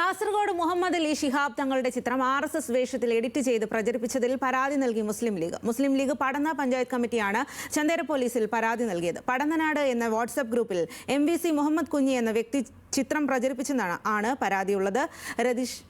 കാസർഗോഡ് മുഹമ്മദ് അലി ശിഹാബ് തങ്ങളുടെ ചിത്രം RSS വേഷത്തിൽ എഡിറ്റ് ചെയ്ത് പ്രചരിപ്പിച്ചതിൽ പരാതി നൽകി മുസ്ലിം ലീഗ് പടന്ന പഞ്ചായത്ത് കമ്മിറ്റിയാണ് ചന്ദേര പോലീസിൽ പരാതി നൽകിയത്. പടന്നനാട് എന്ന വാട്സ്ആപ്പ് ഗ്രൂപ്പിൽ MVC മുഹമ്മദ് കുഞ്ഞി എന്ന വ്യക്തി ചിത്രം പ്രചരിപ്പിച്ചെന്നാണ് പരാതിയുള്ളത്. രതീഷ്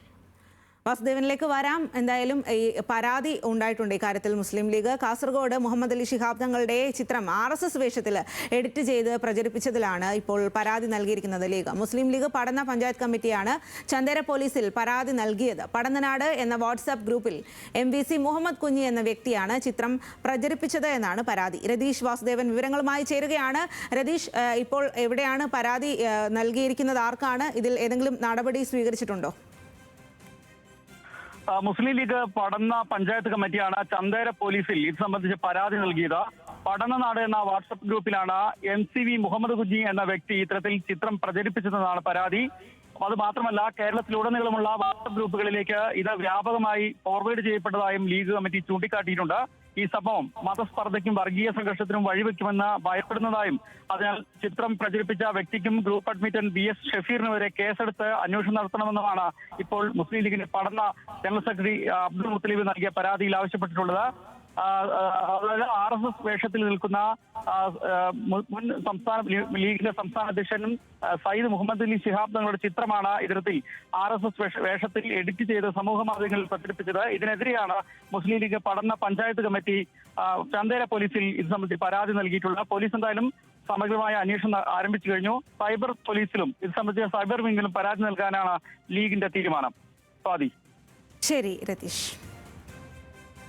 വാസുദേവനിലേക്ക് വരാം. എന്തായാലും ഈ പരാതി ഉണ്ടായിട്ടുണ്ട് ഇക്കാര്യത്തിൽ മുസ്ലിം ലീഗ്. കാസർഗോഡ് മുഹമ്മദ് അലി ശിഹാബ് തങ്ങളുടെ ചിത്രം RSS വേഷത്തിൽ എഡിറ്റ് ചെയ്ത് പ്രചരിപ്പിച്ചതിലാണ് ഇപ്പോൾ പരാതി നൽകിയിരിക്കുന്നത് ലീഗ്. മുസ്ലിം ലീഗ് പടന്ന പഞ്ചായത്ത് കമ്മിറ്റിയാണ് ചന്ദേര പോലീസിൽ പരാതി നൽകിയത്. പടന്നനാട് എന്ന വാട്സ്ആപ്പ് ഗ്രൂപ്പിൽ MVC മുഹമ്മദ് കുഞ്ഞി എന്ന വ്യക്തിയാണ് ചിത്രം പ്രചരിപ്പിച്ചത് എന്നാണ് പരാതി. രതീഷ് വാസുദേവൻ വിവരങ്ങളുമായി ചേരുകയാണ്. രതീഷ്, ഇപ്പോൾ എവിടെയാണ് പരാതി നൽകിയിരിക്കുന്നത്? ആർക്കാണ്? ഇതിൽ ഏതെങ്കിലും നടപടി സ്വീകരിച്ചിട്ടുണ്ടോ? മുസ്ലിം ലീഗ് പടന്ന പഞ്ചായത്ത് കമ്മിറ്റിയാണ് ചന്ദേര പോലീസിൽ ഇത് സംബന്ധിച്ച് പരാതി നൽകിയത്. പടന്നനാട് എന്ന വാട്സപ്പ് ഗ്രൂപ്പിലാണ് MCV മുഹമ്മദ് കുഞ്ഞി എന്ന വ്യക്തി ഇത്തരത്തിൽ ചിത്രം പ്രചരിപ്പിച്ചതെന്നാണ് പരാതി. അത് മാത്രമല്ല, കേരളത്തിലുടനീളമുള്ള വാട്സപ്പ് ഗ്രൂപ്പുകളിലേക്ക് ഇത് വ്യാപകമായി ഫോർവേഡ് ചെയ്യപ്പെട്ടതായും ലീഗ് കമ്മിറ്റി ചൂണ്ടിക്കാട്ടിയിട്ടുണ്ട്. ഈ സംഭവം മതസ്പർദ്ധയ്ക്കും വർഗീയ സംഘർഷത്തിനും വഴിവെക്കുമെന്ന് ഭയപ്പെടുന്നതായും അതിനാൽ ചിത്രം പ്രചരിപ്പിച്ച വ്യക്തിക്കും ഗ്രൂപ്പ് അഡ്മിറ്റൻ BS ഷഫീറിന് വരെ കേസെടുത്ത് അന്വേഷണം നടത്തണമെന്നുമാണ് ഇപ്പോൾ മുസ്ലിം ലീഗിന്റെ പടന്ന ജനറൽ സെക്രട്ടറി അബ്ദുൽ മുത്തലീബ് നൽകിയ പരാതിയിൽ ആവശ്യപ്പെട്ടിട്ടുള്ളത്. അതായത് RSS വേഷത്തിൽ നിൽക്കുന്ന മുൻ സംസ്ഥാന ലീഗിന്റെ സംസ്ഥാന അധ്യക്ഷനും സയ്യിദ് മുഹമ്മദ് അലി ശിഹാബ് തങ്ങളുടെ ചിത്രമാണ് ഇത്തരത്തിൽ RSS വേഷത്തിൽ എഡിറ്റ് ചെയ്ത് സമൂഹ മാധ്യമങ്ങളിൽ പ്രചരിപ്പിച്ചത്. ഇതിനെതിരെയാണ് മുസ്ലിം ലീഗ് പടന്ന പഞ്ചായത്ത് കമ്മിറ്റി ചന്ദേര പോലീസിൽ ഇത് സംബന്ധിച്ച് പരാതി നൽകിയിട്ടുള്ളത്. പോലീസ് എന്തായാലും സമഗ്രമായ അന്വേഷണം ആരംഭിച്ചു കഴിഞ്ഞു. സൈബർ പോലീസിലും ഇത് സംബന്ധിച്ച സൈബർ വിങ്ങിലും പരാതി നൽകാനാണ് ലീഗിന്റെ തീരുമാനം. സ്വാതി. ശരി രതീഷ്.